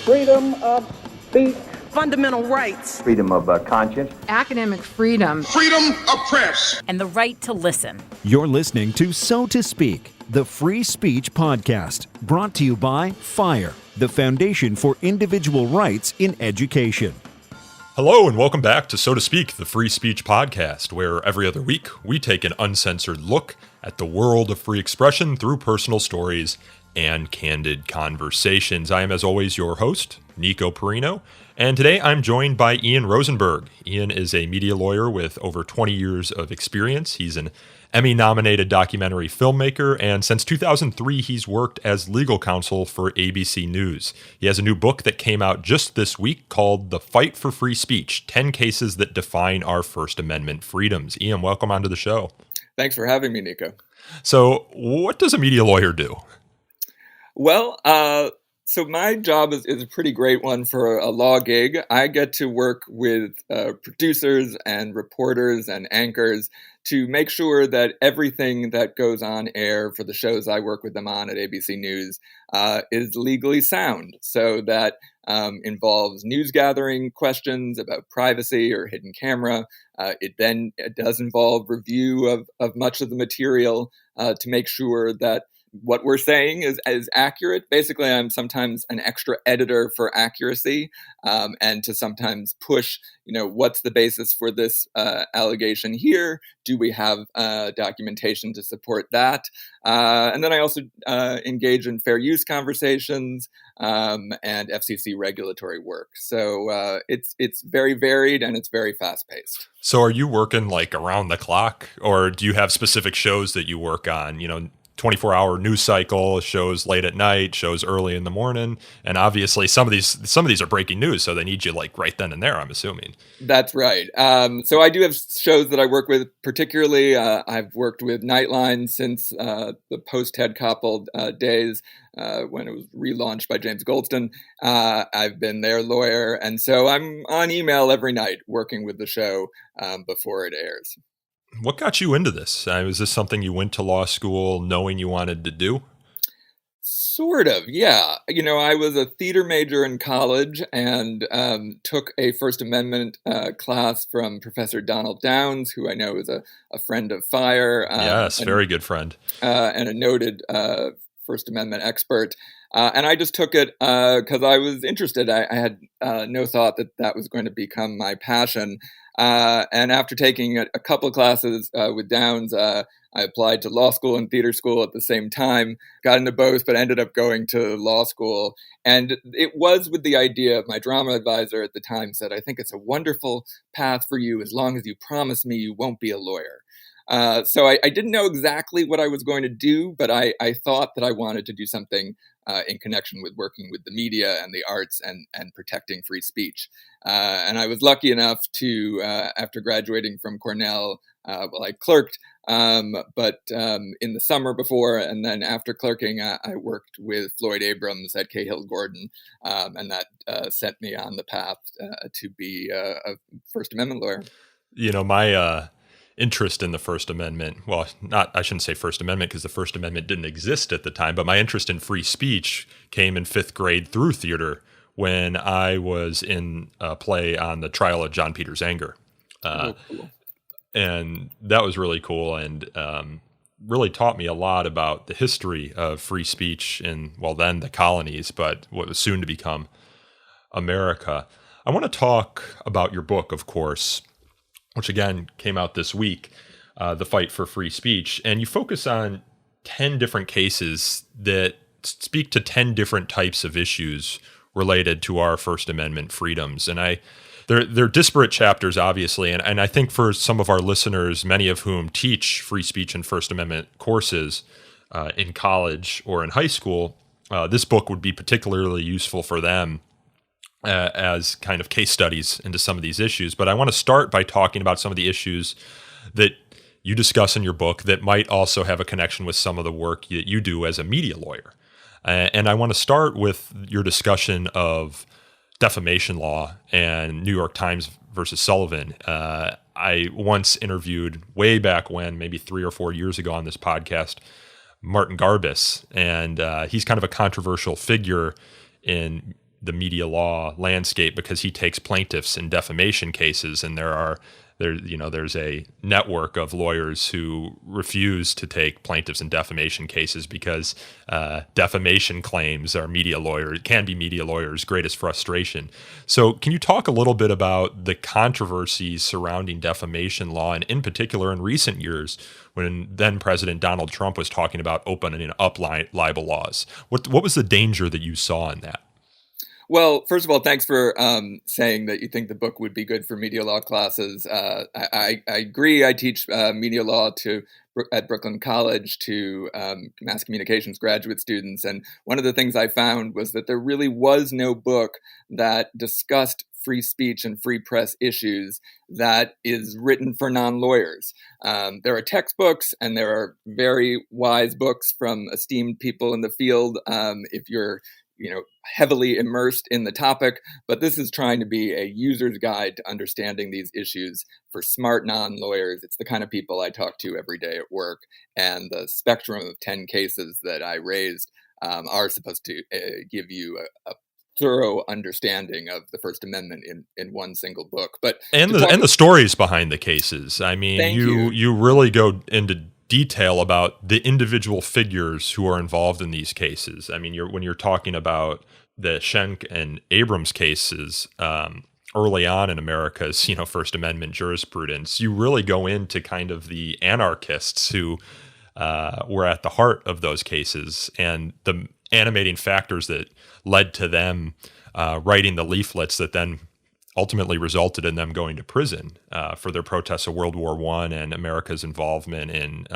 freedom of speech, fundamental rights, freedom of conscience, academic freedom, freedom of press, and the right to listen. You're listening to So to Speak, the free speech podcast, brought to you by FIRE, the Foundation for Individual Rights in Education. Hello and welcome back to So to Speak, the free speech podcast, where every other week we take an uncensored look at the world of free expression through personal stories and candid conversations. I am, as always, your host, Nico Perino, and today I'm joined by Ian Rosenberg. Ian is a media lawyer with over 20 years of experience. He's an Emmy-nominated documentary filmmaker, and since 2003, he's worked as legal counsel for ABC News. He has a new book that came out just this week called The Fight for Free Speech, 10 Cases That Define Our First Amendment Freedoms. Ian, welcome onto the show. Thanks for having me, Nico. So what does a media lawyer do? Well, so my job is a pretty great one for a law gig. I get to work with producers and reporters and anchors to make sure that everything that goes on air for the shows I work with them on at ABC News is legally sound. So that involves news gathering questions about privacy or hidden camera. It does involve review of much of the material to make sure that what we're saying is accurate. Basically, I'm sometimes an extra editor for accuracy, and to sometimes push, what's the basis for this allegation here? Do we have documentation to support that? And then I also engage in fair use conversations and FCC regulatory work. So it's very varied and it's very fast paced. So are you working like around the clock, or do you have specific shows that you work on? 24-hour news cycle, shows late at night, shows early in the morning, and obviously some of these are breaking news, so they need you like right then and there, I'm assuming. That's right. So I do have shows that I work with. Particularly, I've worked with Nightline since the post-Ted Koppel days when it was relaunched by James Goldston. I've been their lawyer, and so I'm on email every night working with the show before it airs. What got you into this? Was this something you went to law school knowing you wanted to do? Sort of, yeah. I was a theater major in college and took a First Amendment class from Professor Donald Downs, who I know is a friend of FIRE. Yes, very good friend. And a noted First Amendment expert. And I just took it because I was interested. I had no thought that was going to become my passion. And after taking a couple of classes with Downs, I applied to law school and theater school at the same time, got into both, but ended up going to law school. And it was with the idea, my drama advisor at the time said, I think it's a wonderful path for you as long as you promise me you won't be a lawyer. So I didn't know exactly what I was going to do, but I thought that I wanted to do something in connection with working with the media and the arts and protecting free speech. And I was lucky enough to, after graduating from Cornell, I clerked, but in the summer before and then after clerking, I worked with Floyd Abrams at Cahill Gordon, and that set me on the path to be a First Amendment lawyer. My interest in the First Amendment, I shouldn't say First Amendment because the First Amendment didn't exist at the time, but my interest in free speech came in fifth grade through theater when I was in a play on the trial of John Peter's anger. Cool. And that was really cool and really taught me a lot about the history of free speech in, then the colonies, but what was soon to become America. I want to talk about your book, of course, which again came out this week, The Fight for Free Speech. And you focus on 10 different cases that speak to 10 different types of issues related to our First Amendment freedoms. And they're disparate chapters, obviously. And I think for some of our listeners, many of whom teach free speech and First Amendment courses in college or in high school, this book would be particularly useful for them as kind of case studies into some of these issues. But I want to start by talking about some of the issues that you discuss in your book that might also have a connection with some of the work that you do as a media lawyer. And I want to start with your discussion of defamation law and New York Times versus Sullivan. I once interviewed way back when, maybe 3 or 4 years ago on this podcast, Martin Garbus, and he's kind of a controversial figure in the media law landscape because he takes plaintiffs in defamation cases, and there's a network of lawyers who refuse to take plaintiffs in defamation cases because defamation claims can be media lawyers' greatest frustration. So can you talk a little bit about the controversies surrounding defamation law, and in particular in recent years when then President Donald Trump was talking about opening up libel laws? What was the danger that you saw in that? Well, first of all, thanks for saying that you think the book would be good for media law classes. I agree. I teach media law at Brooklyn College to mass communications graduate students. And one of the things I found was that there really was no book that discussed free speech and free press issues that is written for non-lawyers. There are textbooks and there are very wise books from esteemed people in the field if you're heavily immersed in the topic, but this is trying to be a user's guide to understanding these issues for smart non-lawyers. It's the kind of people I talk to every day at work, and the spectrum of 10 cases that I raised are supposed to give you a thorough understanding of the First Amendment in one single book. But and the stories behind the cases. I mean, you really go into detail about the individual figures who are involved in these cases. I mean, when you're talking about the Schenck and Abrams cases early on in America's First Amendment jurisprudence, you really go into kind of the anarchists who were at the heart of those cases and the animating factors that led to them writing the leaflets that then ultimately resulted in them going to prison for their protests of World War I and America's involvement in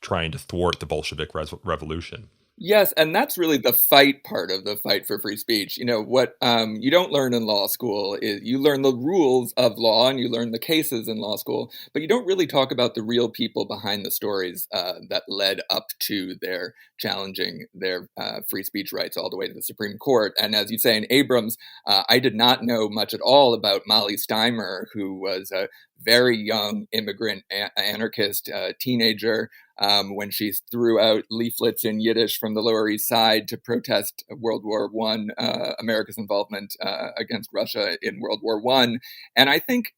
trying to thwart the Bolshevik Revolution. Yes, and that's really the fight part of the fight for free speech. What you don't learn in law school is you learn the rules of law and you learn the cases in law school, but you don't really talk about the real people behind the stories that led up to their challenging their free speech rights all the way to the Supreme Court. And as you say in Abrams, I did not know much at all about Molly Steimer, who was a very young immigrant anarchist teenager when she threw out leaflets in Yiddish from the Lower East Side to protest World War I, America's involvement against Russia in World War I. And I think,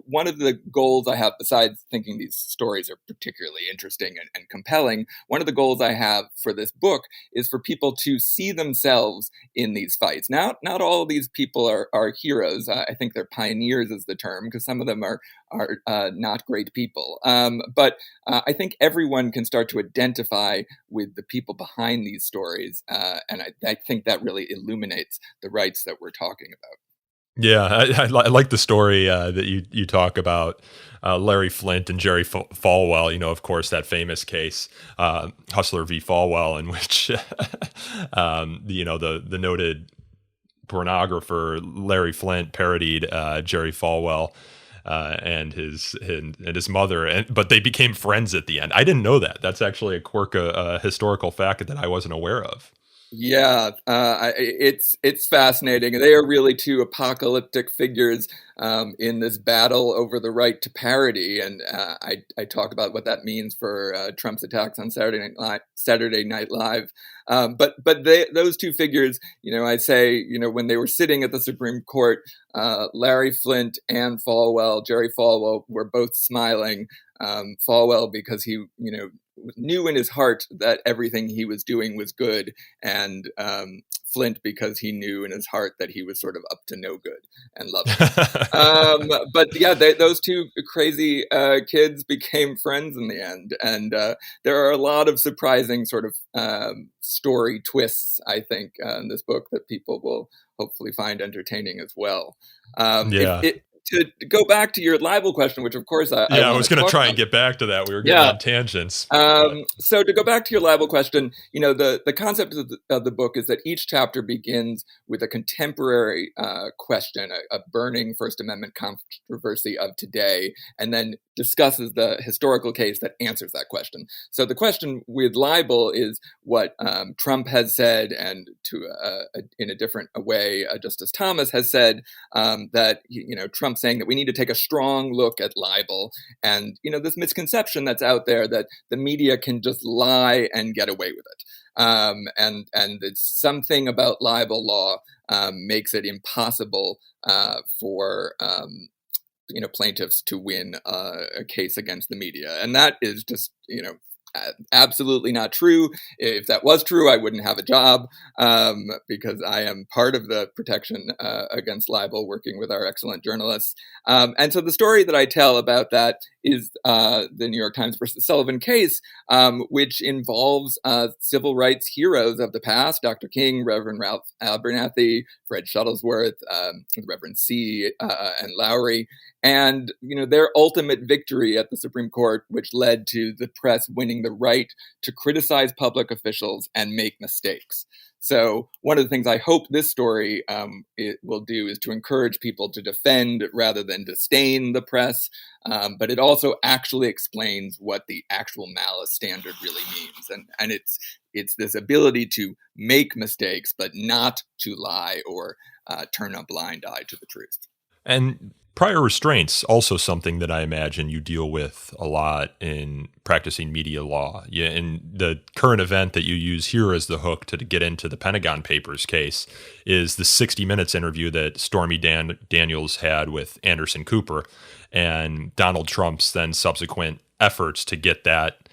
one of the goals I have, besides thinking these stories are particularly interesting and compelling, one of the goals I have for this book is for people to see themselves in these fights. Now, not all of these people are heroes. I think they're pioneers is the term, because some of them are not great people. But I think everyone can start to identify with the people behind these stories. And I think that really illuminates the rights that we're talking about. Yeah, I like the story that you talk about Larry Flynt and Jerry Falwell. Of course, that famous case, Hustler v. Falwell, in which the noted pornographer Larry Flynt parodied Jerry Falwell and his mother, but they became friends at the end. I didn't know that. That's actually a quirk, a historical fact that I wasn't aware of. Yeah, it's fascinating. They are really two apocalyptic figures in this battle over the right to parody, and I talk about what that means for Trump's attacks on Saturday Night Live. But those two figures, I say, when they were sitting at the Supreme Court, Larry Flynt and Jerry Falwell, were both smiling. Falwell because he, knew in his heart that everything he was doing was good, and Flynt because he knew in his heart that he was sort of up to no good and loved it. But yeah, those two crazy kids became friends in the end, and there are a lot of surprising sort of story twists, I think, in this book that people will hopefully find entertaining as well. To go back to your libel question, which of course I was going to try and get back to that. We were getting on tangents. So to go back to your libel question, the concept of the book is that each chapter begins with a contemporary question, a burning First Amendment controversy of today, and then discusses the historical case that answers that question. So the question with libel is what Trump has said, and in a different way, Justice Thomas has said that Trump saying that we need to take a strong look at libel, and this misconception that's out there that the media can just lie and get away with it. And it's something about libel law makes it impossible for plaintiffs to win a case against the media, and that is just absolutely not true. If that was true, I wouldn't have a job because I am part of the protection against libel, working with our excellent journalists. And so the story that I tell about that is the New York Times versus Sullivan case, which involves civil rights heroes of the past: Dr. King, Reverend Ralph Abernathy, Fred Shuttlesworth, Reverend C. And Lowry, and their ultimate victory at the Supreme Court, which led to the press winning the right to criticize public officials and make mistakes. So one of the things I hope this story it will do is to encourage people to defend rather than disdain the press. But it also actually explains what the actual malice standard really means. And it's this ability to make mistakes, but not to lie or turn a blind eye to the truth. And prior restraints, also something that I imagine you deal with a lot in practicing media law. Yeah, and the current event that you use here as the hook to get into the Pentagon Papers case is the 60 Minutes interview that Stormy Daniels had with Anderson Cooper, and Donald Trump's then subsequent efforts to get that,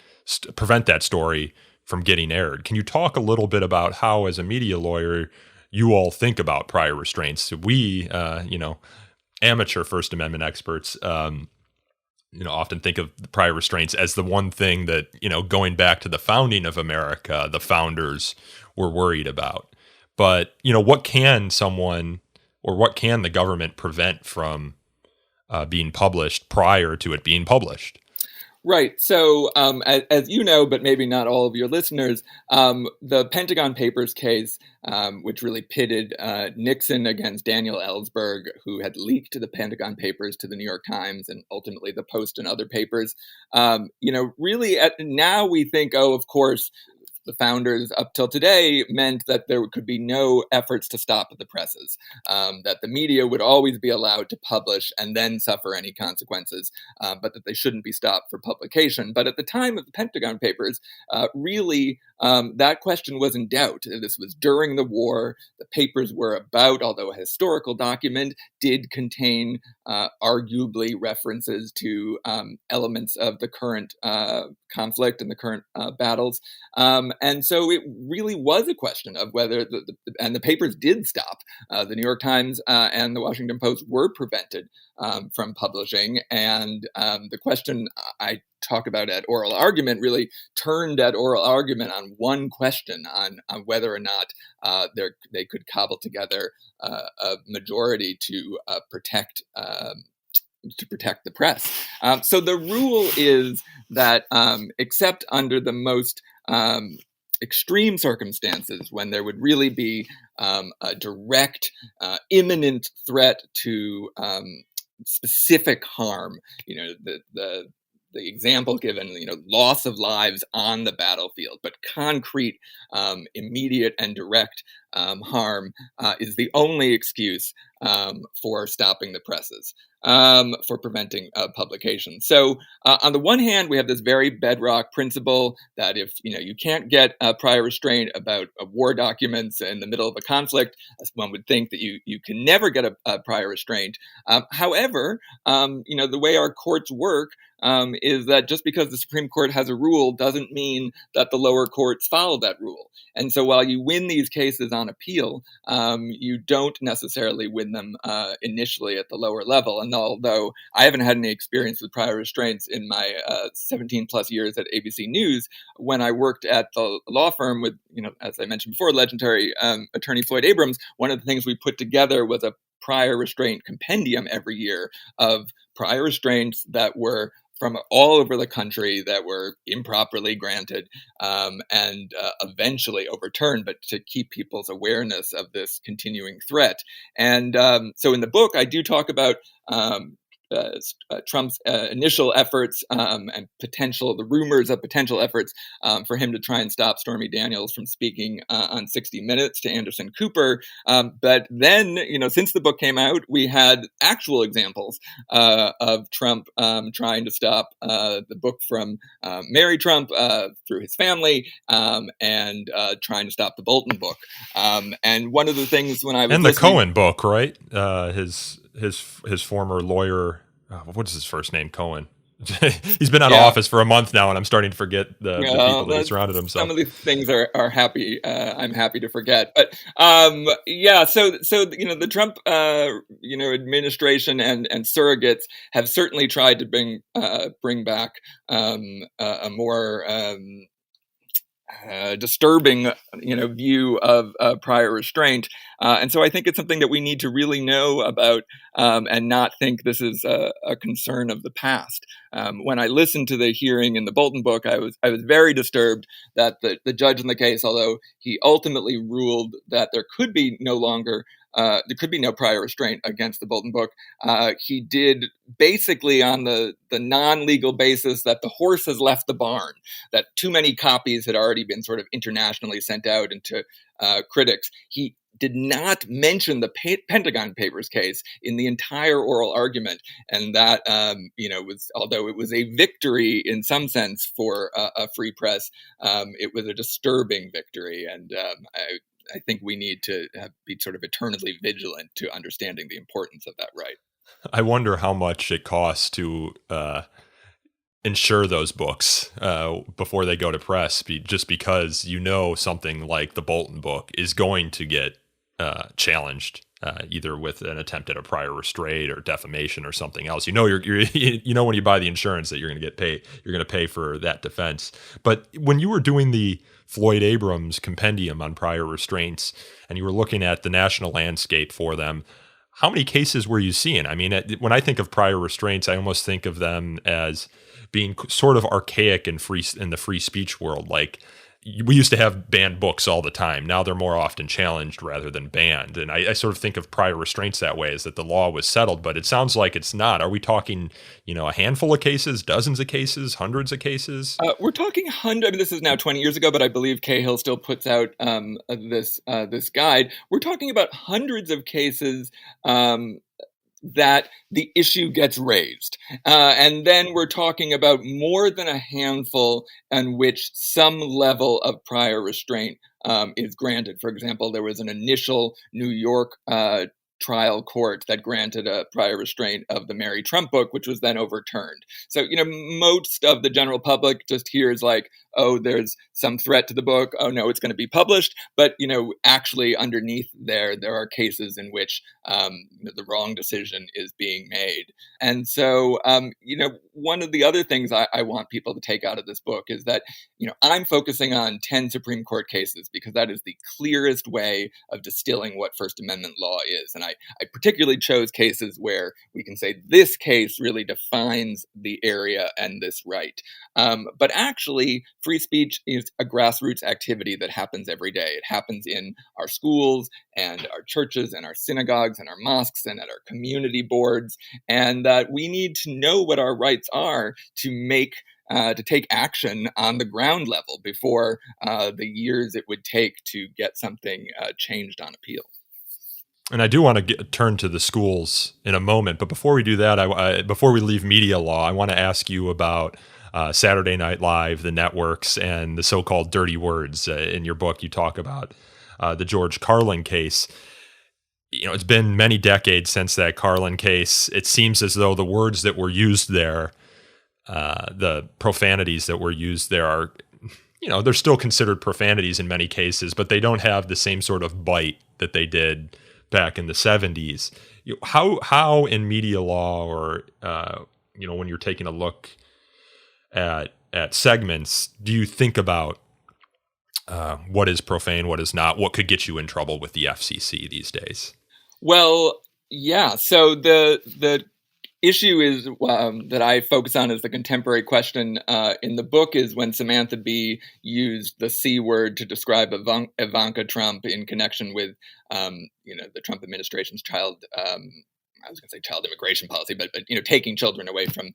prevent that story from getting aired. Can you talk a little bit about how, as a media lawyer, you all think about prior restraints? We, amateur First Amendment experts, often think of the prior restraints as the one thing that, going back to the founding of America, the founders were worried about. But, what can the government prevent from being published prior to it being published? Right. So, as you know, but maybe not all of your listeners, the Pentagon Papers case, which really pitted Nixon against Daniel Ellsberg, who had leaked the Pentagon Papers to the New York Times and ultimately the Post and other papers, really now we think, oh, of course, the founders up till today meant that there could be no efforts to stop the presses, that the media would always be allowed to publish and then suffer any consequences, but that they shouldn't be stopped for publication. But at the time of the Pentagon Papers, really, that question was in doubt. This was during the war. The papers were about, although a historical document, did contain arguably references to elements of the current conflict and the current battles. And so it really was a question of whether and the papers did stop. The New York Times and the Washington Post were prevented from publishing. And the question I talk about at oral argument really turned at oral argument on one question, on whether or not they could cobble together a majority to protect the press. So the rule is that except under the most extreme circumstances, when there would really be a direct, imminent threat to specific harm, the example given, loss of lives on the battlefield, but concrete, immediate and direct harm is the only excuse for stopping the presses, for preventing publication. So on the one hand, we have this very bedrock principle that if you can't get a prior restraint about war documents in the middle of a conflict, one would think that you can never get a prior restraint. However, the way our courts work is that just because the Supreme Court has a rule doesn't mean that the lower courts follow that rule. And so while you win these cases on appeal, you don't necessarily win them initially at the lower level. And although I haven't had any experience with prior restraints in my 17 plus years at ABC News, when I worked at the law firm with, as I mentioned before, legendary attorney Floyd Abrams, one of the things we put together was a prior restraint compendium every year of prior restraints that were from all over the country that were improperly granted and eventually overturned, but to keep people's awareness of this continuing threat. And so in the book, I do talk about Trump's initial efforts and the rumors of potential efforts for him to try and stop Stormy Daniels from speaking on 60 Minutes to Anderson Cooper. But then, since the book came out, we had actual examples of Trump trying to stop the book from Mary Trump through his family and trying to stop the Bolton book. And one of the things when I was and the Cohen book, right? His former lawyer, what is his first name? Cohen. He's been out of office for a month now, and I'm starting to forget the people that he surrounded himself. Some of these things are happy. I'm happy to forget, but So the Trump administration and surrogates have certainly tried to bring back a more disturbing, view of prior restraint, and so I think it's something that we need to really know about and not think this is a concern of the past. When I listened to the hearing in the Bolton book, I was very disturbed that the judge in the case, although he ultimately ruled that there could be no prior restraint against the Bolton book, he did basically on the non-legal basis that the horse has left the barn, that too many copies had already been sort of internationally sent out into critics. He did not mention the Pentagon Papers case in the entire oral argument, and that although it was a victory in some sense for a free press, it was a disturbing victory, and I think we need to be sort of eternally vigilant to understanding the importance of that right. I wonder how much it costs to insure those books before they go to press, just because something like the Bolton book is going to get challenged either with an attempt at a prior restraint or defamation or something else. You're when you buy the insurance that you're going to get paid. You're going to pay for that defense. But when you were doing the Floyd Abrams compendium on prior restraints and you were looking at the national landscape for them, how many cases were you seeing? I mean, when I think of prior restraints, I almost think of them as being sort of archaic in the free speech world. Like, we used to have banned books all the time. Now they're more often challenged rather than banned. And I sort of think of prior restraints that way, is that the law was settled, but it sounds like it's not. Are we talking, a handful of cases, dozens of cases, hundreds of cases? We're talking hundreds. I mean, this is now 20 years ago, but I believe Cahill still puts out this guide. We're talking about hundreds of cases that the issue gets raised. And then we're talking about more than a handful in which some level of prior restraint is granted. For example, there was an initial New York trial court that granted a prior restraint of the Mary Trump book, which was then overturned. So, most of the general public just hears like, oh, there's some threat to the book. Oh, no, it's going to be published. But, actually underneath there are cases in which the wrong decision is being made. And so, one of the other things I want people to take out of this book is that, I'm focusing on 10 Supreme Court cases because that is the clearest way of distilling what First Amendment law is. And I particularly chose cases where we can say this case really defines the area and this right. But actually, free speech is a grassroots activity that happens every day. It happens in our schools and our churches and our synagogues and our mosques and at our community boards. And that we need to know what our rights are to take action on the ground level before the years it would take to get something changed on appeal. And I do want to turn to the schools in a moment, but before we do that, before we leave media law, I want to ask you about Saturday Night Live, the networks, and the so-called dirty words. In your book, you talk about the George Carlin case. It's been many decades since that Carlin case. It seems as though the words that were used there, the profanities that were used there are, they're still considered profanities in many cases, but they don't have the same sort of bite that they did back in the 70s. How in media law or, when you're taking a look at segments, do you think about what is profane, what is not, what could get you in trouble with the FCC these days? Well, yeah. So the issue is that I focus on as the contemporary question in the book is when Samantha Bee used the C word to describe Ivanka Trump in connection with, the Trump administration's child I was going to say child immigration policy, but taking children away from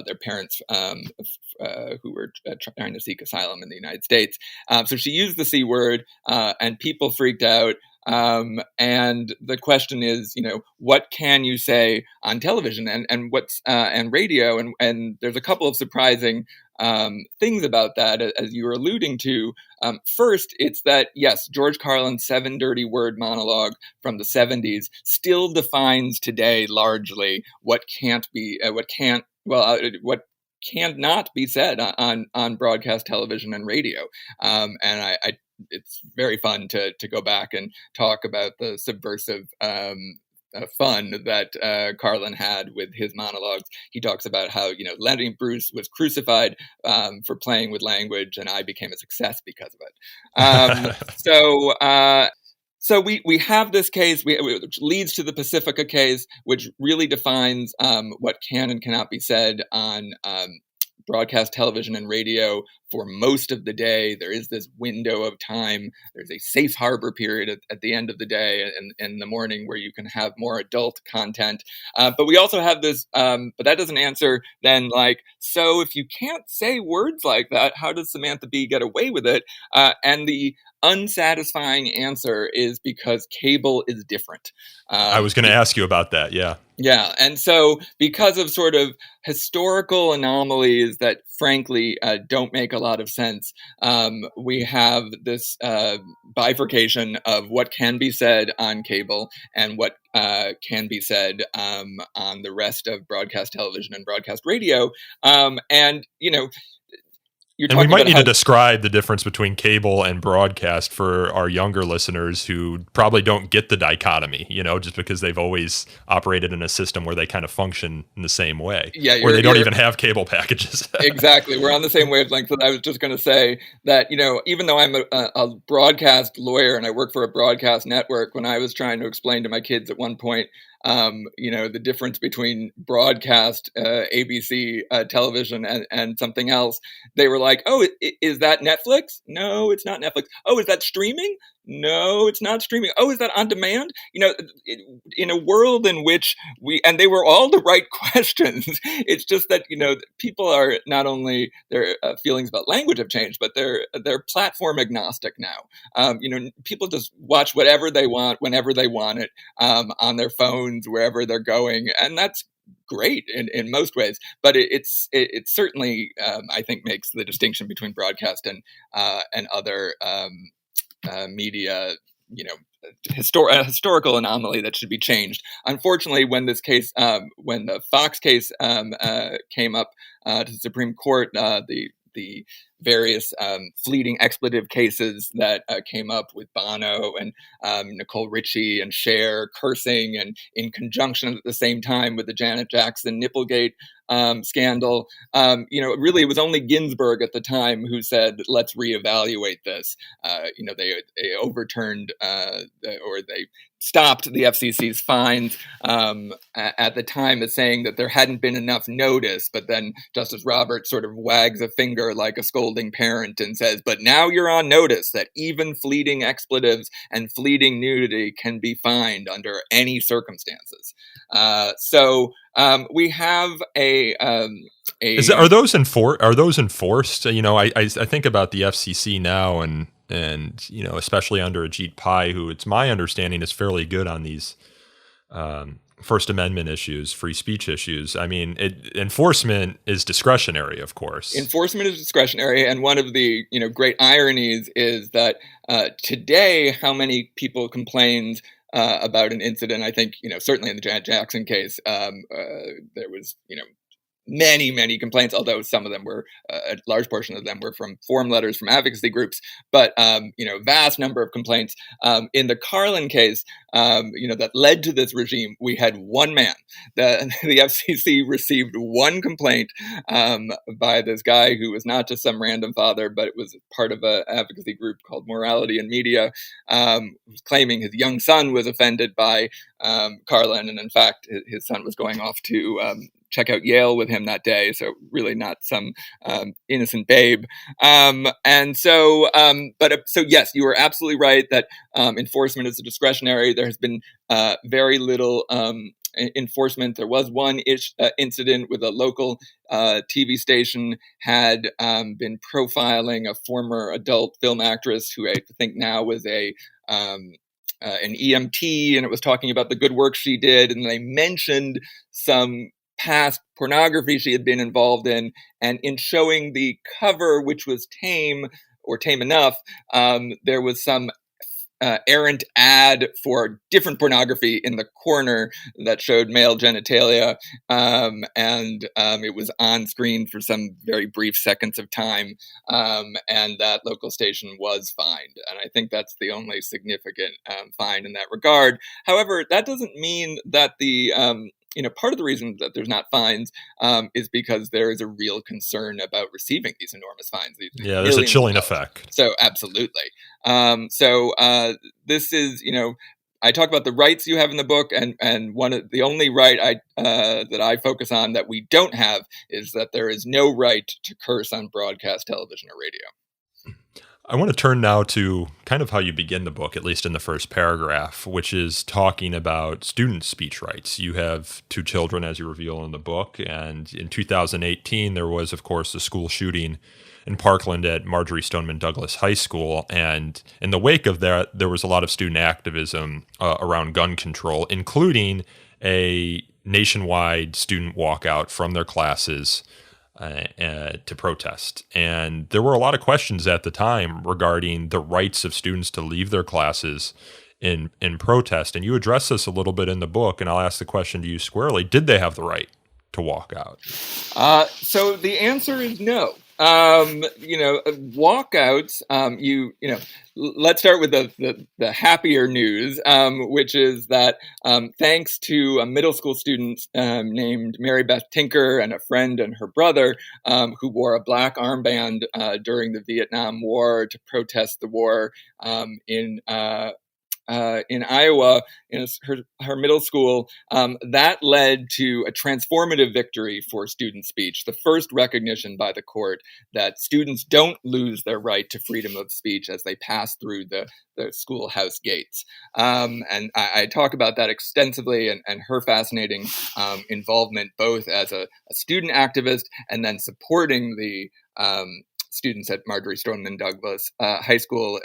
their parents who were trying to seek asylum in the United States. So she used the C word, and people freaked out. And the question is, what can you say on television and radio? And there's a couple of surprising things about that, as you were alluding to. First, it's that, yes, George Carlin's 7 dirty word monologue from the 70s still defines today largely what cannot be said on broadcast television and radio. And it's very fun to go back and talk about the subversive fun that Carlin had with his monologues. He talks about how, Lenny Bruce was crucified for playing with language, and I became a success because of it. So we have this case, which leads to the Pacifica case, which really defines what can and cannot be said on broadcast television and radio for most of the day. There is this window of time. There's a safe harbor period at the end of the day and in the morning where you can have more adult content. But we also have this, but that doesn't answer then, so if you can't say words like that, how does Samantha Bee get away with it? And the unsatisfying answer is because cable is different. I was going to ask you about that. Yeah. Yeah. And so because of sort of historical anomalies that frankly don't make a lot of sense, we have this bifurcation of what can be said on cable and what can be said on the rest of broadcast television and broadcast radio. And we might need to describe the difference between cable and broadcast for our younger listeners who probably don't get the dichotomy, just because they've always operated in a system where they kind of function in the same way, where they don't even have cable packages. Exactly. We're on the same wavelength. But I was just going to say that, even though I'm a broadcast lawyer and I work for a broadcast network, when I was trying to explain to my kids at one point, the difference between broadcast ABC television and something else, they were like, oh, is that Netflix? No, it's not Netflix. Oh, is that streaming? No, it's not streaming. Oh, is that on demand? In a world in which and they were all the right questions. It's just that, people are not only their feelings about language have changed, but they're platform agnostic now. People just watch whatever they want, whenever they want it, on their phones, wherever they're going. And that's great in most ways, but it certainly, I think, makes the distinction between broadcast and other media, a historical anomaly that should be changed. Unfortunately, when this case, when the Fox case came up to the Supreme Court, the various fleeting expletive cases that came up with Bono and Nicole Richie and Cher cursing, and in conjunction at the same time with the Janet Jackson Nipplegate scandal. Really, it was only Ginsburg at the time who said, let's reevaluate this. They overturned or they stopped the FCC's fines at the time as saying that there hadn't been enough notice. But then Justice Roberts sort of wags a finger like a scolding parent and says, but now you're on notice that even fleeting expletives and fleeting nudity can be fined under any circumstances. So we have are those enforced? I think about the FCC now and especially under Ajit Pai, who it's my understanding is fairly good on these First Amendment issues, free speech issues. I mean, enforcement is discretionary, of course. Enforcement is discretionary, and one of the great ironies is that today, how many people complained about an incident? I think certainly in the Janet Jackson case, there was many complaints, although some of them were, a large portion of them were from form letters from advocacy groups, but, vast number of complaints. In the Carlin case, that led to this regime, we had one man. The FCC received one complaint by this guy who was not just some random father, but it was part of an advocacy group called Morality in Media, who was claiming his young son was offended by Carlin, and in fact, his son was going off to check out Yale with him that day, so really not some innocent babe. So yes, you are absolutely right that enforcement is discretionary. There has been very little enforcement. There was one incident with a local TV station had been profiling a former adult film actress who I think now was an EMT, and it was talking about the good work she did, and they mentioned some past pornography she had been involved in, and in showing the cover, which was tame or tame enough, there was some errant ad for different pornography in the corner that showed male genitalia, and it was on screen for some very brief seconds of time, and that local station was fined. And I think that's the only significant fine in that regard. However, that doesn't mean that the part of the reason that there's not fines is because there is a real concern about receiving these enormous fines. Yeah, there's a chilling effect. So absolutely. This is, I talk about the rights you have in the book, and one of the only right that I focus on that we don't have is that there is no right to curse on broadcast television or radio. I want to turn now to kind of how you begin the book, at least in the first paragraph, which is talking about student speech rights. You have 2 children, as you reveal in the book, and in 2018, there was, of course, the school shooting in Parkland at Marjorie Stoneman Douglas High School, and in the wake of that, there was a lot of student activism around gun control, including a nationwide student walkout from their classes to protest. And there were a lot of questions at the time regarding the rights of students to leave their classes in protest. And you address this a little bit in the book, and I'll ask the question to you squarely. Did they have the right to walk out? So the answer is no. Walkouts, let's start with the happier news, which is that thanks to a middle school student named Mary Beth Tinker and a friend and her brother who wore a black armband during the Vietnam War to protest the war in Iowa, in her middle school, that led to a transformative victory for student speech, the first recognition by the court that students don't lose their right to freedom of speech as they pass through the schoolhouse gates. And I talk about that extensively, and her fascinating involvement both as a student activist and then supporting the students at Marjorie Stoneman Douglas High School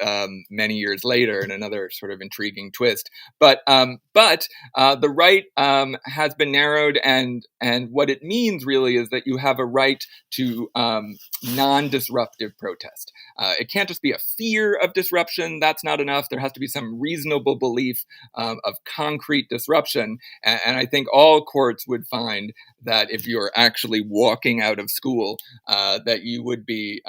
many years later in another sort of intriguing twist. But the right has been narrowed, and what it means really is that you have a right to non-disruptive protest. It can't just be a fear of disruption. That's not enough. There has to be some reasonable belief of concrete disruption. And I think all courts would find that if you're actually walking out of school, that you would be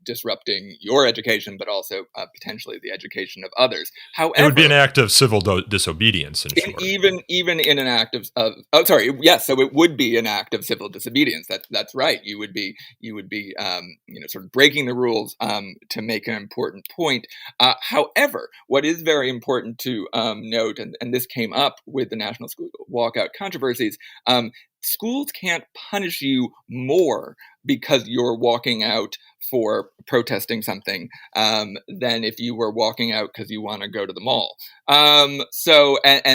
disrupting your education, but also potentially the education of others. However, it would be an act of civil disobedience. Even in an act of so it would be an act of civil disobedience. That's right. You would be sort of breaking the rules to make an important point. However, what is very important to note, and this came up with the national school walkout controversies, schools can't punish you more because you're walking out for protesting something than if you were walking out because you want to go to the mall. And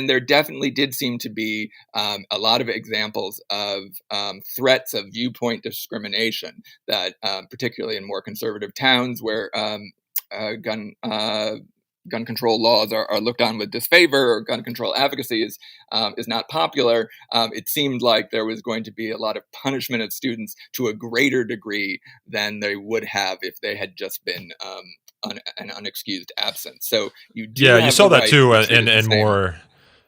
there definitely did seem to be a lot of examples of threats of viewpoint discrimination that particularly in more conservative towns where gun control laws are looked on with disfavor, or gun control advocacy is not popular, it seemed like there was going to be a lot of punishment of students to a greater degree than they would have if they had just been an unexcused absence. So you saw that too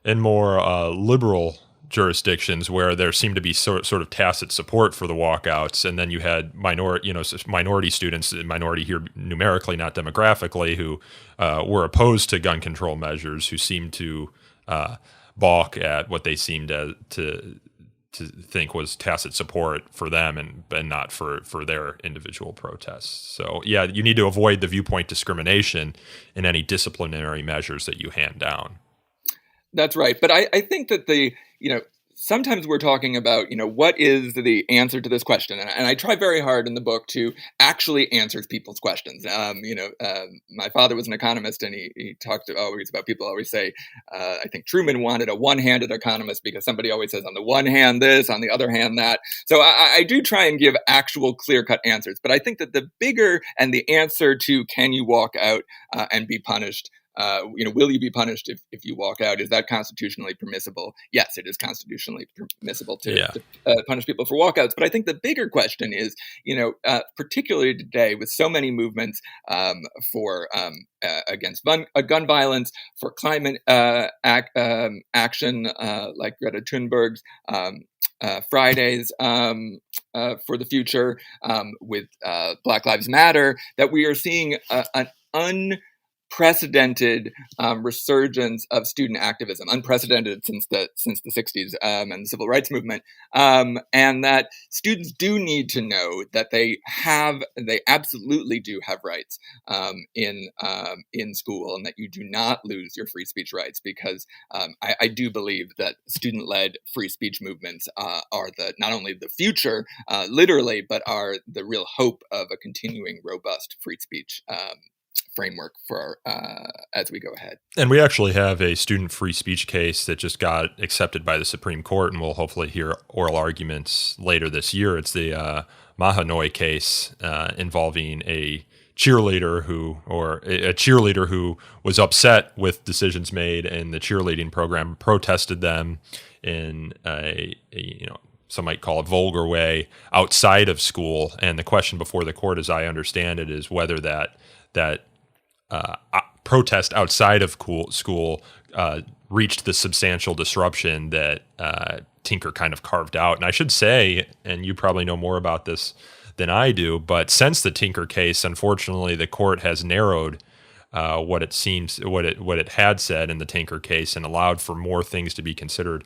in more liberal jurisdictions where there seemed to be sort of tacit support for the walkouts, and then you had minority students, minority here numerically, not demographically, who were opposed to gun control measures, who seemed to balk at what they seemed to think was tacit support for them and not for their individual protests. So yeah, you need to avoid the viewpoint discrimination in any disciplinary measures that you hand down. That's right. But I think that sometimes we're talking about, what is the answer to this question? And I try very hard in the book to actually answer people's questions. My father was an economist, and he talked always about, people always say, I think Truman wanted a one-handed economist because somebody always says on the one hand this, on the other hand that. So I do try and give actual clear-cut answers. But I think that the bigger, and the answer to can you walk out and be punished, will you be punished if you walk out? Is that constitutionally permissible? Yes, it is constitutionally permissible to punish people for walkouts. But I think the bigger question is, particularly today with so many movements for against gun violence, for climate action, like Greta Thunberg's Fridays for the future, with Black Lives Matter, that we are seeing an unprecedented resurgence of student activism, unprecedented since the 60s and the civil rights movement, and that students do need to know that they absolutely do have rights in school, and that you do not lose your free speech rights, because I do believe that student-led free speech movements are not only the future, literally, but are the real hope of a continuing robust free speech framework for as we go ahead. And we actually have a student free speech case that just got accepted by the Supreme Court, and we'll hopefully hear oral arguments later this year. It's the Mahanoy case involving a cheerleader who was upset with decisions made in the cheerleading program, protested them in some might call it vulgar way outside of school. And the question before the court, as I understand it, is whether that protest outside of school reached the substantial disruption that Tinker kind of carved out. And I should say, and you probably know more about this than I do, but since the Tinker case, unfortunately, the court has narrowed what it had said in the Tinker case, and allowed for more things to be considered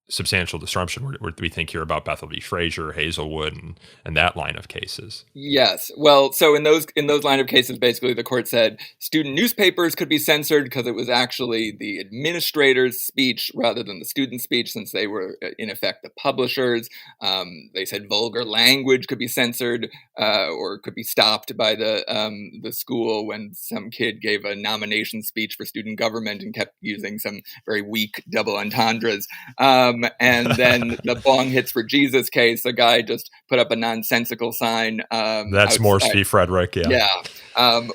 substantial disruption. We think here about Bethel v. Frazier, Hazelwood, and that line of cases. Yes. Well, so in those line of cases, basically the court said student newspapers could be censored because it was actually the administrator's speech rather than the student's speech, since they were in effect the publishers. They said vulgar language could be censored or could be stopped by the school when some kid gave a nomination speech for student government and kept using some very weak double entendres. And then the Bong Hits for Jesus case, a guy just put up a nonsensical sign. That's outside. Morse v. Frederick, yeah.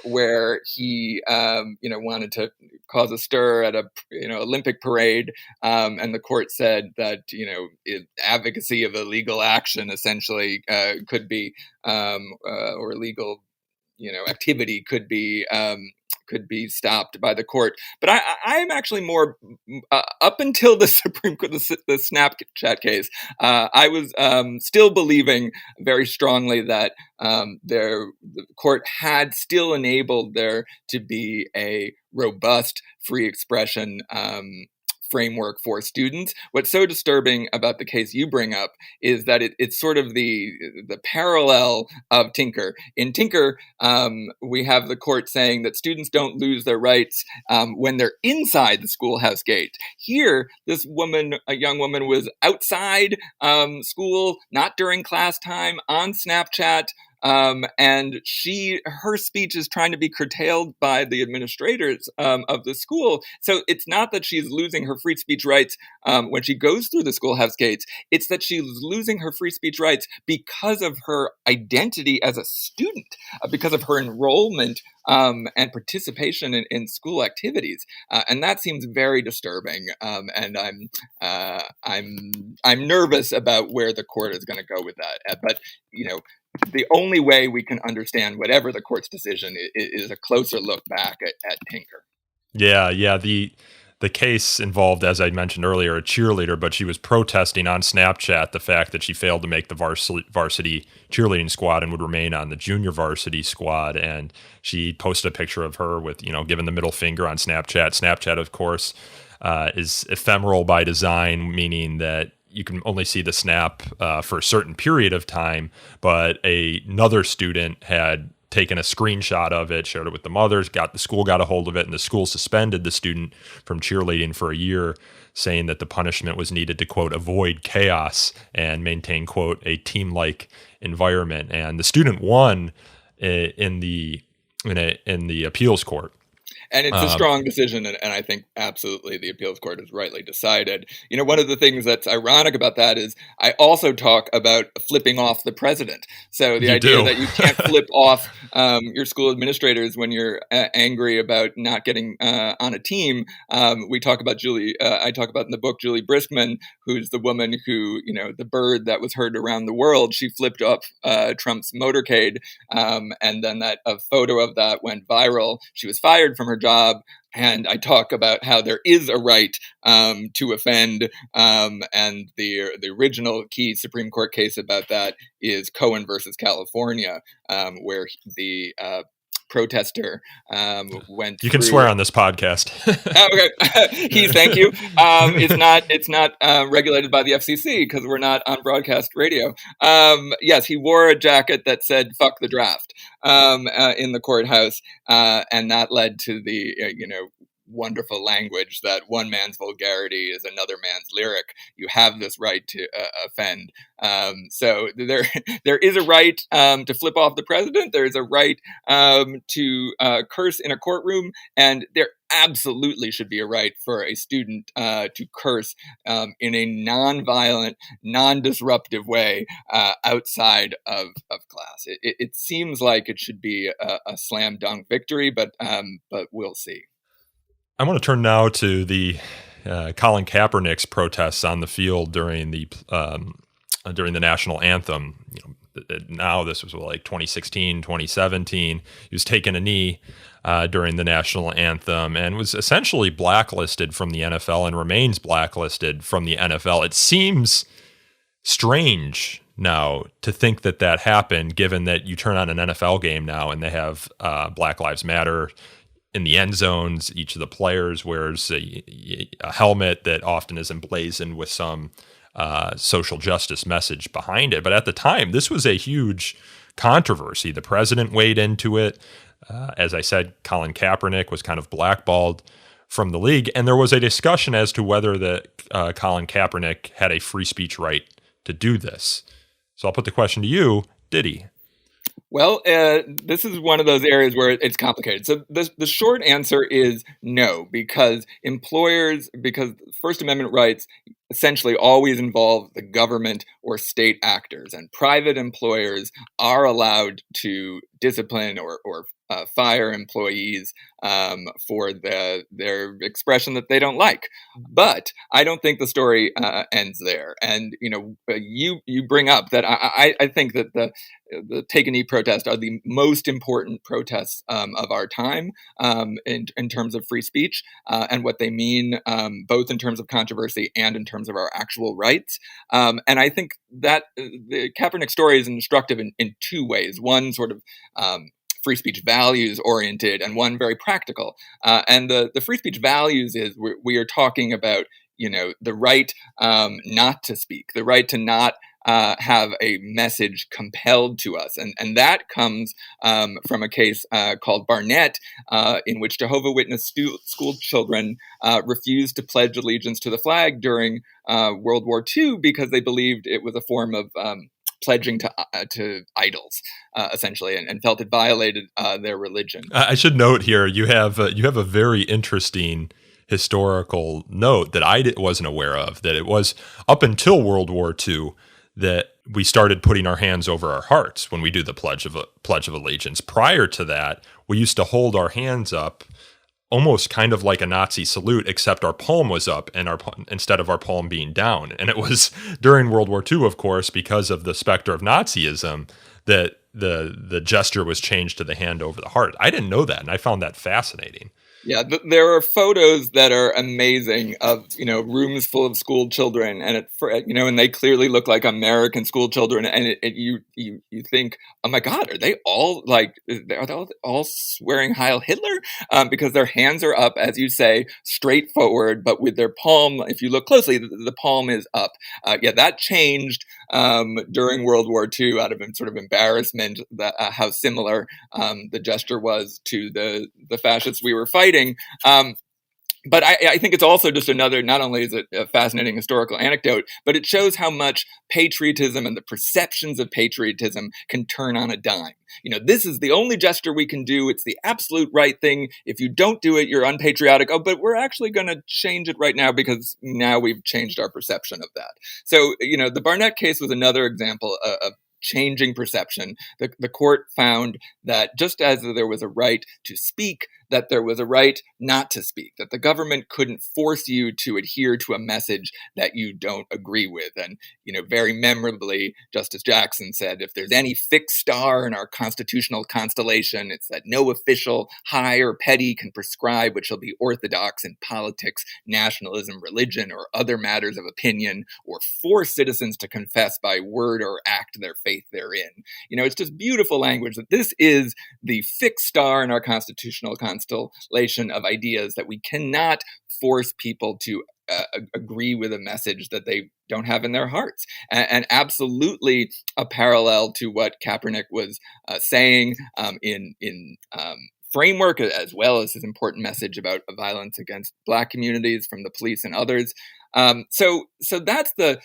Where he, wanted to cause a stir at a, Olympic parade. And the court said that, advocacy of illegal action essentially could be, or illegal, activity could be stopped by the court. But I am actually more, up until the Supreme Court, the Snapchat case, I was still believing very strongly that the court had still enabled there to be a robust free expression framework for students. What's so disturbing about the case you bring up is that it's sort of the parallel of Tinker. In Tinker, we have the court saying that students don't lose their rights when they're inside the schoolhouse gate. Here, a young woman, was outside school, not during class time, on Snapchat. And her speech is trying to be curtailed by the administrators of the school. So it's not that she's losing her free speech rights when she goes through the schoolhouse gates. It's that she's losing her free speech rights because of her identity as a student, because of her enrollment and participation in school activities, and that seems very disturbing. And I'm nervous about where the court is going to go with that. But the only way we can understand whatever the court's decision is a closer look back at Tinker. Yeah. The case involved, as I mentioned earlier, a cheerleader, but she was protesting on Snapchat the fact that she failed to make the varsity cheerleading squad and would remain on the junior varsity squad. And she posted a picture of her with, giving the middle finger on Snapchat. Snapchat, of course, is ephemeral by design, meaning that you can only see the snap for a certain period of time, but another student had taken a screenshot of it, shared it with the mothers, the school got a hold of it, and the school suspended the student from cheerleading for a year, saying that the punishment was needed to, quote, avoid chaos and maintain, quote, a team-like environment. And the student won in the appeals court. And it's a strong decision, and I think absolutely the appeals court has rightly decided. You know, one of the things that's ironic about that is I also talk about flipping off the president. So the idea that you can't flip off your school administrators when you're angry about not getting on a team. We talk about I talk about in the book Julie Briskman, who's the woman who, you know, the bird that was heard around the world. She flipped up Trump's motorcade, and then a photo of that went viral. She was fired from her job. And I talk about how there is a right to offend, and the original key Supreme Court case about that is Cohen versus California, where the protester went. You can swear on this podcast. Okay, thank you. It's not regulated by the FCC because we're not on broadcast radio. Yes, he wore a jacket that said "fuck the draft" in the courthouse, and that led to the wonderful language that one man's vulgarity is another man's lyric. You have this right to offend. So there is a right to flip off the president. There is a right to curse in a courtroom, and there absolutely should be a right for a student to curse in a non-violent, non-disruptive way outside of class. It seems like it should be a slam dunk victory, but we'll see. I want to turn now to the Colin Kaepernick's protests on the field during the national anthem. Now this was like 2016, 2017. He was taking a knee during the national anthem and was essentially blacklisted from the NFL and remains blacklisted from the NFL. It seems strange now to think that happened, given that you turn on an NFL game now and they have Black Lives Matter in the end zones. Each of the players wears a helmet that often is emblazoned with some social justice message behind it. But at the time, this was a huge controversy. The president weighed into it. As I said, Colin Kaepernick was kind of blackballed from the league. And there was a discussion as to whether Colin Kaepernick had a free speech right to do this. So I'll put the question to you. Did he? Well, this is one of those areas where it's complicated. So the short answer is no, because First Amendment rights essentially always involve the government or state actors, and private employers are allowed to discipline or fire employees for their expression that they don't like. But I don't think the story ends there. And you bring up that I think that the Take a Knee protests are the most important protests of our time in terms of free speech and what they mean, both in terms of controversy and in terms of our actual rights. And I think that the Kaepernick story is instructive in two ways. One sort of free speech values oriented, and one very practical. And the free speech values is we are talking about the right not to speak, the right to not have a message compelled to us. And that comes from a case called Barnett, in which Jehovah's Witness school children refused to pledge allegiance to the flag during World War II because they believed it was a form of pledging to idols, essentially, and felt it violated their religion. I should note here, you have a very interesting historical note that I wasn't aware of, that it was up until World War II that we started putting our hands over our hearts when we do the Pledge of Allegiance. Prior to that, we used to hold our hands up almost kind of like a Nazi salute, except our palm was up and instead of our palm being down. And it was during World War II, of course, because of the specter of Nazism, that the gesture was changed to the hand over the heart. I didn't know that, and I found that fascinating. Yeah, there are photos that are amazing of rooms full of school children, and and they clearly look like American school children, and you think, oh my God, are they all swearing Heil Hitler? Because their hands are up, as you say, straight forward, but with their palm, if you look closely, the palm is up. That changed during World War II out of sort of embarrassment that how similar the gesture was to the fascists we were fighting. But I think it's also just another, not only is it a fascinating historical anecdote, but it shows how much patriotism and the perceptions of patriotism can turn on a dime. This is the only gesture we can do. It's the absolute right thing. If you don't do it, you're unpatriotic. Oh, but we're actually going to change it right now because now we've changed our perception of that. So, the Barnett case was another example of changing perception. The court found that just as there was a right to speak, that there was a right not to speak, that the government couldn't force you to adhere to a message that you don't agree with. And, very memorably, Justice Jackson said, if there's any fixed star in our constitutional constellation, it's that no official, high or petty, can prescribe what shall be orthodox in politics, nationalism, religion, or other matters of opinion, or force citizens to confess by word or act their faith therein. It's just beautiful language that this is the fixed star in our constitutional constellation of ideas, that we cannot force people to agree with a message that they don't have in their hearts. And absolutely a parallel to what Kaepernick was saying in framework, as well as his important message about violence against Black communities from the police and others. So that's the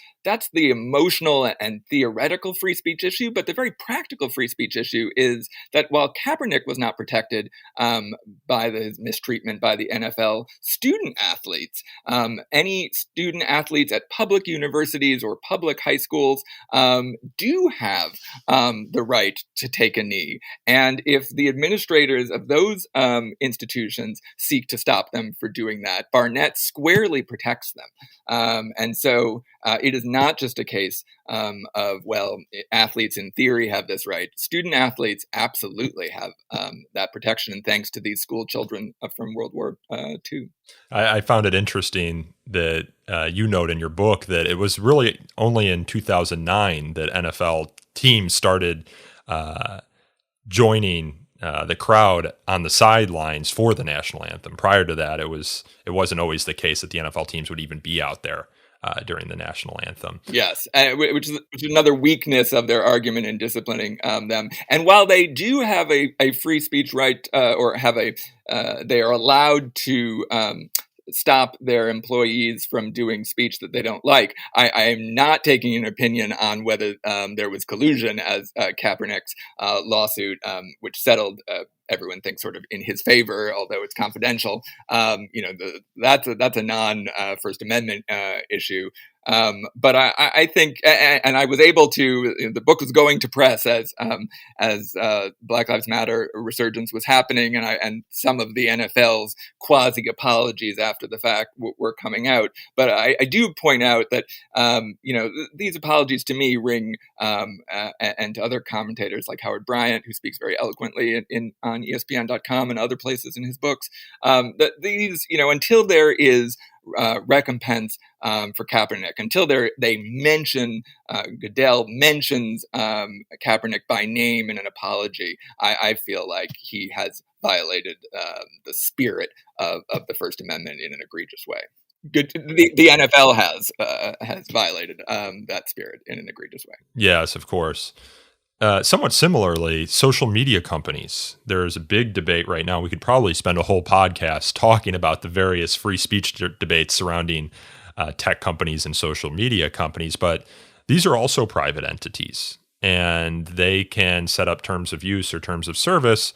emotional and theoretical free speech issue, but the very practical free speech issue is that while Kaepernick was not protected by the mistreatment by the NFL, student athletes, any student athletes at public universities or public high schools do have the right to take a knee. And if the administrators of those institutions seek to stop them for doing that, Barnett squarely protects them. And so it is not just a case of, well, athletes in theory have this right. Student athletes absolutely have that protection, and thanks to these school children from World War II. I found it interesting that you note in your book that it was really only in 2009 that NFL teams started joining the crowd on the sidelines for the national anthem. Prior to that, it wasn't always the case that the NFL teams would even be out there during the national anthem. Yes, which is another weakness of their argument in disciplining them. And while they do have a free speech right, or have they are allowed to stop their employees from doing speech that they don't like, I am not taking an opinion on whether there was collusion, as Kaepernick's lawsuit, which settled, everyone thinks, sort of in his favor, although it's confidential. That's a non First Amendment issue. But I think, and I was able to, the book was going to press as Black Lives Matter resurgence was happening, and some of the NFL's quasi apologies after the fact were coming out. But I do point out that these apologies to me ring, and to other commentators like Howard Bryant, who speaks very eloquently on ESPN.com and other places in his books, that these, until there is recompense for Kaepernick, until they mention, Goodell mentions Kaepernick by name in an apology, I feel like he has violated the spirit of the First Amendment in an egregious way. The NFL has violated that spirit in an egregious way. Yes, of course. Somewhat similarly, social media companies. There's a big debate right now. We could probably spend a whole podcast talking about the various free speech debates surrounding tech companies and social media companies, but these are also private entities, and they can set up terms of use or terms of service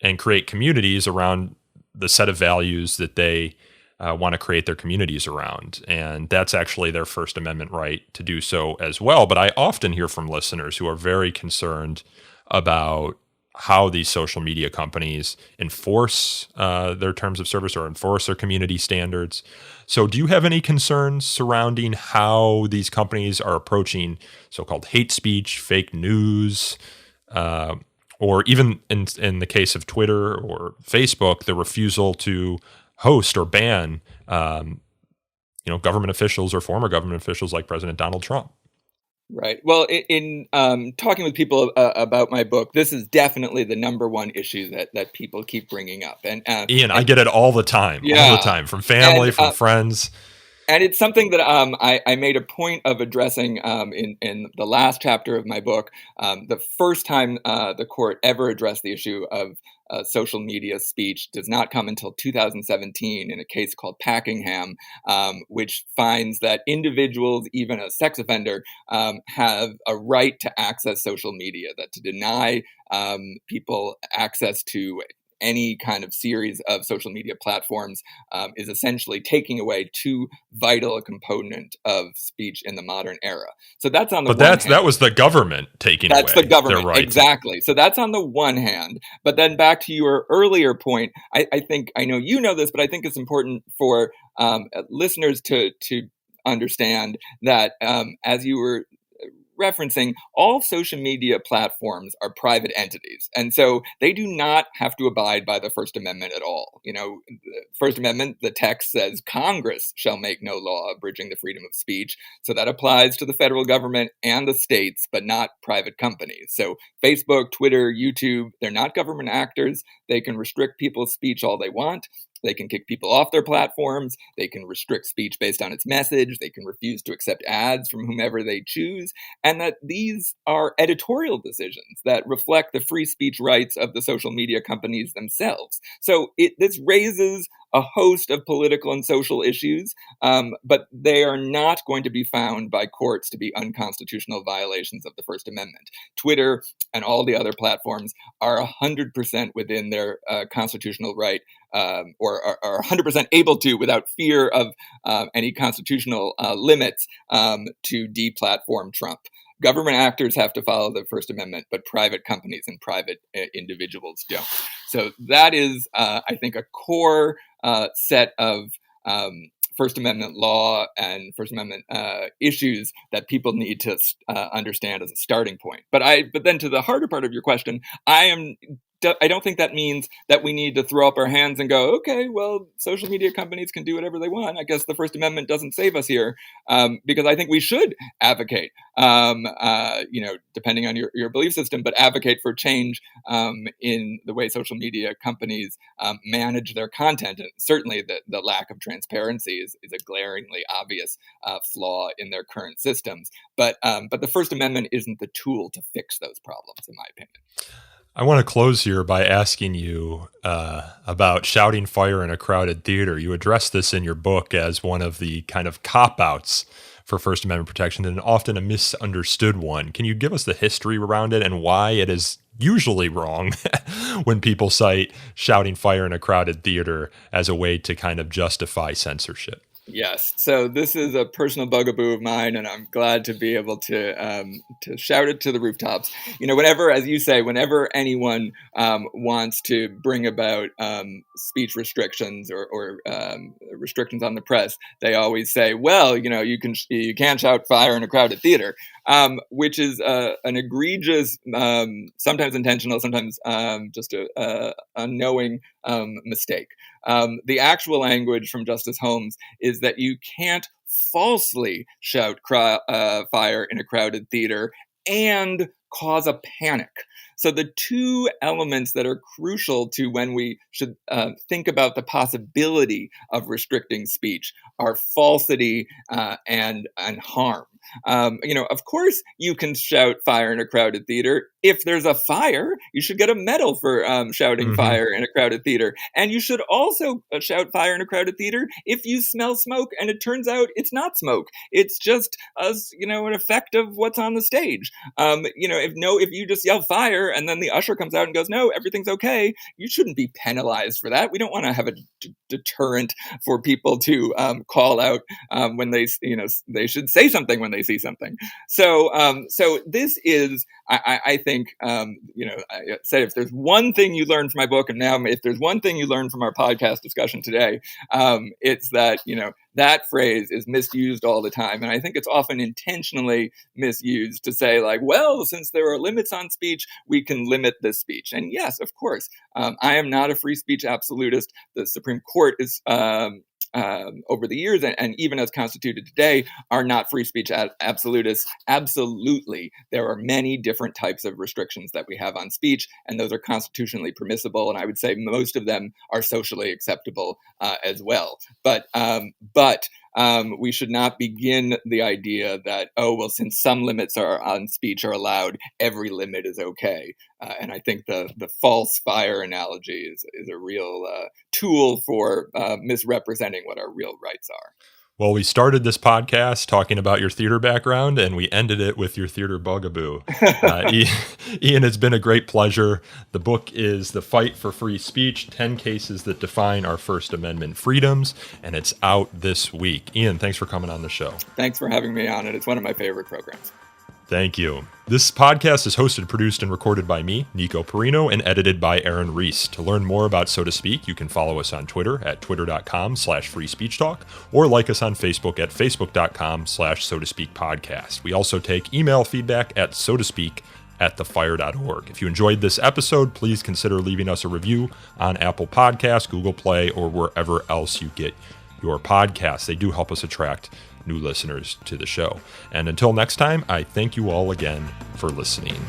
and create communities around the set of values that they want to create their communities around. And that's actually their First Amendment right to do so as well. But I often hear from listeners who are very concerned about how these social media companies enforce their terms of service or enforce their community standards. So do you have any concerns surrounding how these companies are approaching so-called hate speech, fake news, or even in the case of Twitter or Facebook, the refusal to host or ban, government officials or former government officials like President Donald Trump? Right. Well, in talking with people about my book, this is definitely the number one issue that people keep bringing up. And Ian, I get it all the time, from family, from friends. And it's something that I made a point of addressing in the last chapter of my book. The first time the court ever addressed the issue of social media speech does not come until 2017 in a case called Packingham, which finds that individuals, even a sex offender, have a right to access social media, that to deny people access to any kind of series of social media platforms is essentially taking away too vital a component of speech in the modern era. So that's on the one hand. That was the government taking away. That's the government, their right. Exactly. So that's on the one hand. But then back to your earlier point, I think, I know you know this, but I think it's important for listeners to understand that as you were referencing, all social media platforms are private entities. And so they do not have to abide by the First Amendment at all. You know, the First Amendment, the text says Congress shall make no law abridging the freedom of speech. So that applies to the federal government and the states, but not private companies. So Facebook, Twitter, YouTube, they're not government actors. They can restrict people's speech all they want. They can kick people off their platforms. They can restrict speech based on its message. They can refuse to accept ads from whomever they choose. And that these are editorial decisions that reflect the free speech rights of the social media companies themselves. So this raises a host of political and social issues, but they are not going to be found by courts to be unconstitutional violations of the First Amendment. Twitter and all the other platforms are 100% within their constitutional right, or are 100% able to, without fear of any constitutional limits, to deplatform Trump. Government actors have to follow the First Amendment, but private companies and private individuals don't. So that is, I think, a core set of First Amendment law and First Amendment issues that people need to understand as a starting point. But then to the harder part of your question, I don't think that means that we need to throw up our hands and go, okay, well, social media companies can do whatever they want. I guess the First Amendment doesn't save us here, because I think we should advocate, depending on your belief system, but advocate for change in the way social media companies manage their content. And certainly the lack of transparency is a glaringly obvious flaw in their current systems. But the First Amendment isn't the tool to fix those problems, in my opinion. I want to close here by asking you about shouting fire in a crowded theater. You address this in your book as one of the kind of cop-outs for First Amendment protection, and often a misunderstood one. Can you give us the history around it and why it is usually wrong when people cite shouting fire in a crowded theater as a way to kind of justify censorship? Yes. So this is a personal bugaboo of mine, and I'm glad to be able to shout it to the rooftops. You know, whenever anyone wants to bring about speech restrictions or restrictions on the press, they always say, "Well, you know, you can't shout fire in a crowded theater," which is an egregious, sometimes intentional, sometimes just a unknowing mistake. The actual language from Justice Holmes is that you can't falsely shout fire in a crowded theater and cause a panic. So the two elements that are crucial to when we should think about the possibility of restricting speech are falsity and harm. Of course, you can shout fire in a crowded theater. If there's a fire, you should get a medal for shouting fire in a crowded theater. And you should also shout fire in a crowded theater if you smell smoke and it turns out it's not smoke. It's just an effect of what's on the stage. If you just yell fire and then the usher comes out and goes, "No, everything's okay," you shouldn't be penalized for that. We don't want to have a deterrent for people to call out when they should say something when they see something. So this is, I think, I say, if there's one thing you learned from my book, and now if there's one thing you learned from our podcast discussion today, it's that, that phrase is misused all the time. And I think it's often intentionally misused to say, like, well, since there are limits on speech, we can limit this speech. And yes, of course, I am not a free speech absolutist. The Supreme Court is over the years, and even as constituted today, are not free speech absolutists. Absolutely, there are many different types of restrictions that we have on speech, and those are constitutionally permissible, and I would say most of them are socially acceptable as well. But we should not begin the idea that, oh, well, since some limits on speech are allowed, every limit is okay. And I think the false fire analogy is a real tool for misrepresenting what our real rights are. Well, we started this podcast talking about your theater background, and we ended it with your theater bugaboo. Ian, it's been a great pleasure. The book is The Fight for Free Speech, 10 Cases That Define Our First Amendment Freedoms, and it's out this week. Ian, thanks for coming on the show. Thanks for having me on it. It's one of my favorite programs. Thank you. This podcast is hosted, produced, and recorded by me, Nico Perino, and edited by Aaron Reese. To learn more about So to Speak, you can follow us on Twitter at twitter.com/freespeechtalk or like us on Facebook at facebook.com/So to Speak podcast. We also take email feedback at so to speak @thefire.org. If you enjoyed this episode, please consider leaving us a review on Apple Podcasts, Google Play, or wherever else you get your podcasts. They do help us attract new listeners to the show. And until next time, I thank you all again for listening.